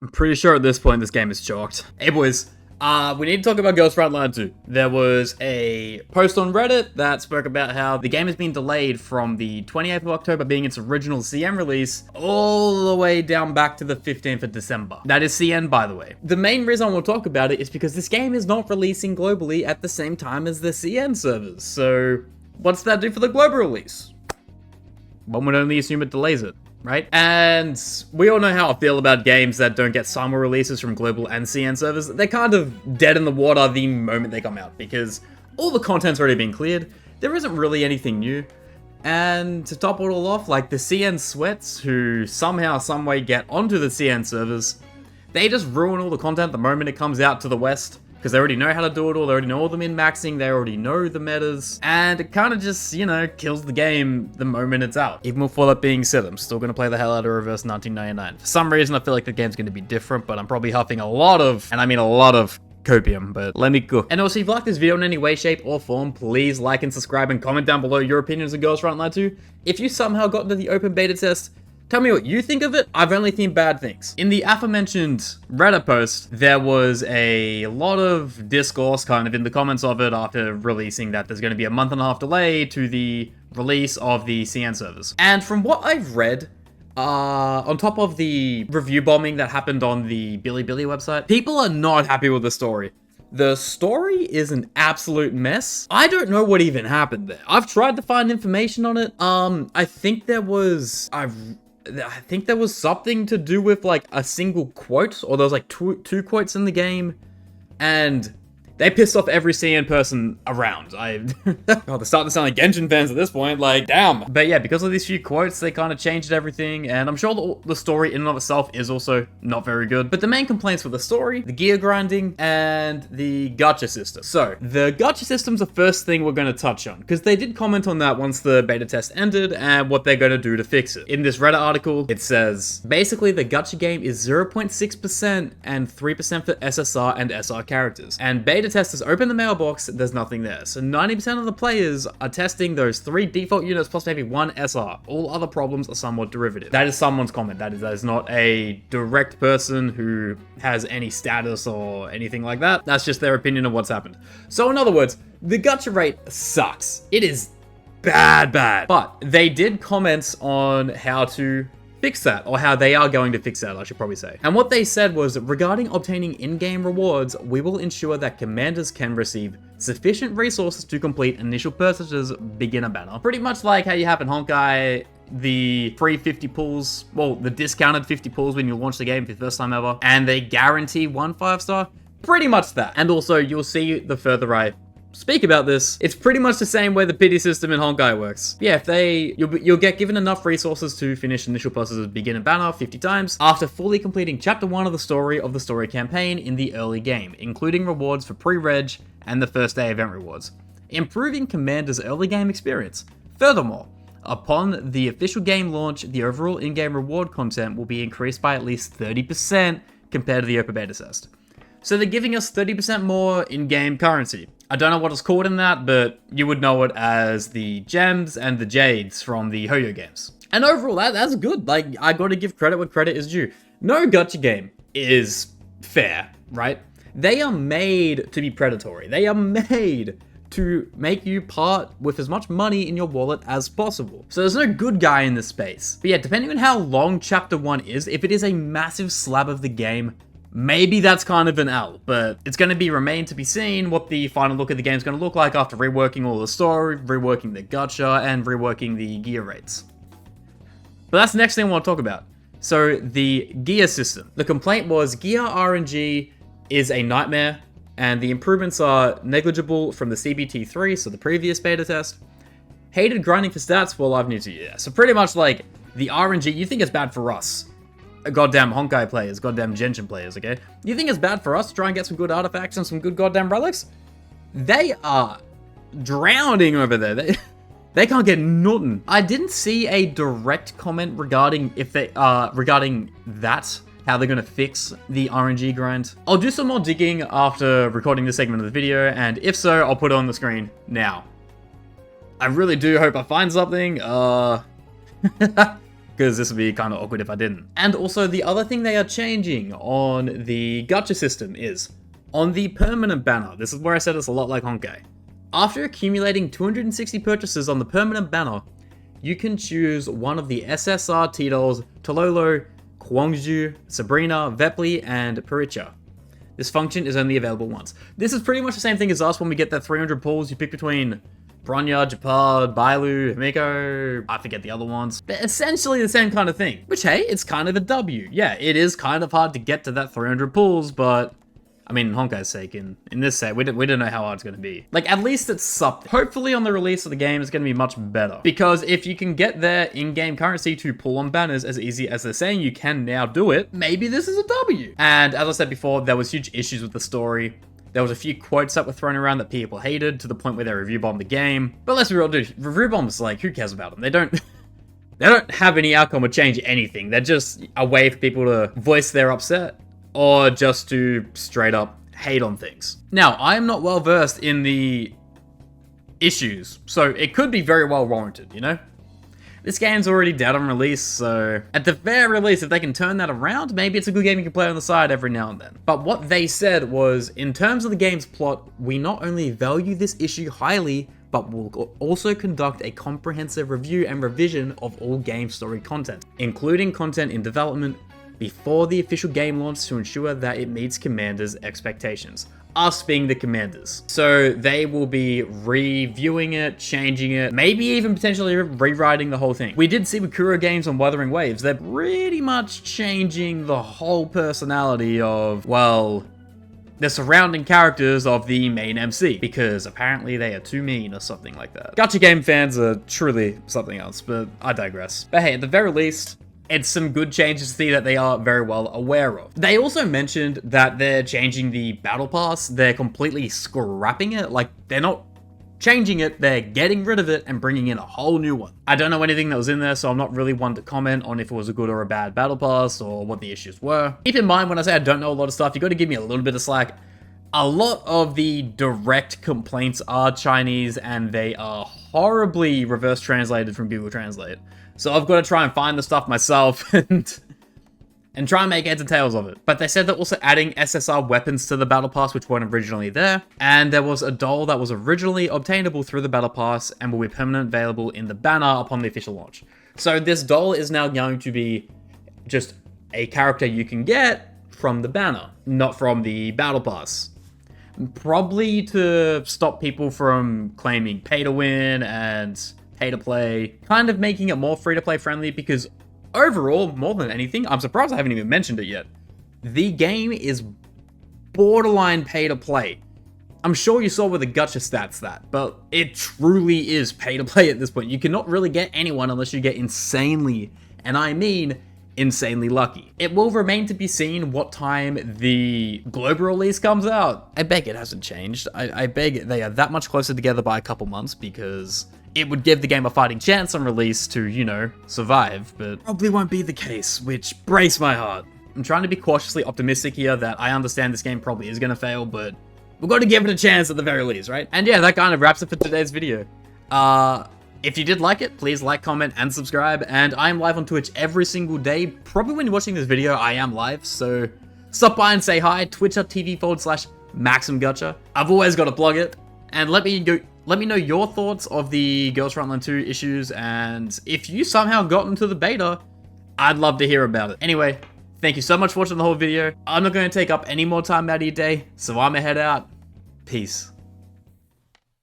I'm pretty sure at this point this game is chalked. Hey boys, we need to talk about Ghost Frontline 2. There was a post on Reddit that spoke about how the game has been delayed from the 28th of October being its original CN release all the way down back to the 15th of December. That is CN, by the way. The main reason I want to talk about it is because this game is not releasing globally at the same time as the CN servers. So what's that do for the global release? One would only assume it delays it, right? And we all know how I feel about games that don't get simul releases from global and CN servers. They're kind of dead in the water the moment they come out because all the content's already been cleared. There isn't really anything new. And to top it all off, like the CN sweats who somehow, someway get onto the CN servers, they just ruin all the content the moment it comes out to the West. Because they already know how to do it all, they already know all the min-maxing, they already know the metas, and it kind of just, you know, kills the game the moment it's out. Even with all that being said, I'm still going to play the hell out of Reverse 1999. For some reason, I feel like the game's going to be different, but I'm probably huffing a lot of, and I mean a lot of, copium, but let me go. And also, if you like this video in any way, shape, or form, please like and subscribe and comment down below your opinions on Ghost Frontline 2. If you somehow got into the open beta test, tell me what you think of it. I've only seen bad things. In the aforementioned Reddit post, there was a lot of discourse kind of in the comments of it after releasing that there's going to be a month-and-a-half delay to the release of the CN servers. And from what I've read, on top of the review bombing that happened on the Bilibili website, people are not happy with the story. The story is an absolute mess. I don't know what even happened there. I've tried to find information on it. I think there was something to do with like a single quote, or there was like two quotes in the game, and they pissed off every CN person around. Oh, they're starting to sound like Genshin fans at this point, like, damn. But yeah, because of these few quotes, they kind of changed everything, and I'm sure the story in and of itself is also not very good. But the main complaints were the story, the gear grinding, and the gacha system. So, the gacha system's the first thing we're going to touch on, because they did comment on that once the beta test ended, and what they're going to do to fix it. In this Reddit article, it says, basically, the gacha game is 0.6% and 3% for SSR and SR characters. And beta testers open the mailbox, there's nothing there. So 90% of the players are testing those 3 default units plus maybe 1 SR. All other problems are somewhat derivative. That is someone's comment. That is not a direct person who has any status or anything like that. That's just their opinion of what's happened. So in other words, the gacha rate sucks. It is bad. But they did comment on how to fix that, or how they are going to fix that, I should probably say. And what they said was, regarding obtaining in-game rewards, we will ensure that commanders can receive sufficient resources to complete initial purchases beginner banner. Pretty much like how you have in Honkai, the free 50 pulls, well, the discounted 50 pulls when you launch the game for the first time ever, and they guarantee 1 5-star. Pretty much that. And also, you'll see the further I speak about this, it's pretty much the same way the pity system in Honkai works. Yeah, you'll get given enough resources to finish initial purchases beginner banner 50 times after fully completing chapter 1 of the story campaign in the early game, including rewards for pre-reg and the first day event rewards, improving Commander's early game experience. Furthermore, upon the official game launch, the overall in-game reward content will be increased by at least 30% compared to the open beta test. So they're giving us 30% more in-game currency. I don't know what it's called in that, but you would know it as the gems and the jades from the Hoyo games. And overall, that's good. Like, I gotta give credit where credit is due. No gacha game is fair, right? They are made to be predatory. They are made to make you part with as much money in your wallet as possible. So there's no good guy in this space. But yeah, depending on how long chapter 1 is, if it is a massive slab of the game, maybe that's kind of an L, but it's going to remain to be seen what the final look of the game is going to look like after reworking all the story, reworking the gacha, and reworking the gear rates. But that's the next thing I want to talk about. So the gear system. The complaint was gear RNG is a nightmare, and the improvements are negligible from the CBT3, so the previous beta test. Hated grinding for stats, well, I've new to you. Yeah. So pretty much like the RNG, you think it's bad for us. Goddamn Honkai players, goddamn Genshin players, okay? You think it's bad for us to try and get some good artifacts and some good goddamn relics? They are drowning over there. They can't get nothing. I didn't see a direct comment regarding regarding that, how they're gonna fix the RNG grind. I'll do some more digging after recording this segment of the video, and if so, I'll put it on the screen now. I really do hope I find something. because this would be kind of awkward if I didn't. And also the other thing they are changing on the gacha system is on the permanent banner. This is where I said it's a lot like Honkai. After accumulating 260 purchases on the permanent banner, you can choose one of the SSR titles Tololo, Kwangju, Sabrina, Vepli, and Paricha. This function is only available once. This is pretty much the same thing as us when we get that 300 pulls. You pick between Bronya, Japad, Bailu, Himiko, I forget the other ones. But essentially the same kind of thing. Which, hey, it's kind of a W. Yeah, it is kind of hard to get to that 300 pulls, but I mean, in Honkai's sake, in this set, we don't know how hard it's going to be. Like, at least it's something. Hopefully on the release of the game, it's going to be much better. Because if you can get their in-game currency to pull on banners as easy as they're saying you can now do it, maybe this is a W. And as I said before, there was huge issues with the story. There was a few quotes that were thrown around that people hated to the point where they review bombed the game. But let's be real, dude. Review bombs, like, who cares about them? They don't have any outcome or change anything. They're just a way for people to voice their upset or just to straight up hate on things. Now, I am not well versed in the issues, so it could be very well warranted, you know? This game's already dead on release, so at the very least, if they can turn that around, maybe it's a good game you can play on the side every now and then. But what they said was, in terms of the game's plot, we not only value this issue highly, but we'll also conduct a comprehensive review and revision of all game story content, including content in development, before the official game launch to ensure that it meets commanders' expectations. Us being the commanders. So they will be reviewing it, changing it, maybe even potentially rewriting the whole thing. We did see with Kuro Games on Wuthering Waves, they're pretty much changing the whole personality of, well, the surrounding characters of the main MC, because apparently they are too mean or something like that. Gacha game fans are truly something else, but I digress. But hey, at the very least, it's some good changes to see that they are very well aware of. They also mentioned that they're changing the battle pass. They're completely scrapping it. Like, they're not changing it, they're getting rid of it and bringing in a whole new one. I don't know anything that was in there, so I'm not really one to comment on if it was a good or a bad battle pass or what the issues were. Keep in mind, when I say I don't know a lot of stuff, you got to give me a little bit of slack. A lot of the direct complaints are Chinese and they are horribly reverse translated from Google Translate. So I've got to try and find the stuff myself and try and make heads and tails of it. But they said they're also adding SSR weapons to the Battle Pass, which weren't originally there. And there was a doll that was originally obtainable through the Battle Pass and will be permanently available in the banner upon the official launch. So this doll is now going to be just a character you can get from the banner, not from the Battle Pass. Probably to stop people from claiming pay to win and pay to play, kind of making it more free to play friendly, because overall, more than anything, I'm surprised I haven't even mentioned it yet, the game is borderline pay to play. I'm sure you saw with the gacha stats but it truly is pay to play at this point. You cannot really get anyone unless you get insanely, and I mean insanely lucky. It will remain to be seen what time the global release comes out. I beg it hasn't changed. I beg they are that much closer together by a couple months, because it would give the game a fighting chance on release to, you know, survive, but probably won't be the case, which breaks my heart. I'm trying to be cautiously optimistic here that I understand this game probably is going to fail, but we've got to give it a chance at the very least, right? And yeah, that kind of wraps it for today's video. If you did like it, please like, comment, and subscribe. And I am live on Twitch every single day. Probably when you're watching this video, I am live. So stop by and say hi. Twitch.tv/MaximGacha. I've always got to plug it. And let me know your thoughts of the Girls Frontline 2 issues. And if you somehow got into the beta, I'd love to hear about it. Anyway, thank you so much for watching the whole video. I'm not going to take up any more time out of your day, so I'm gonna head out. Peace.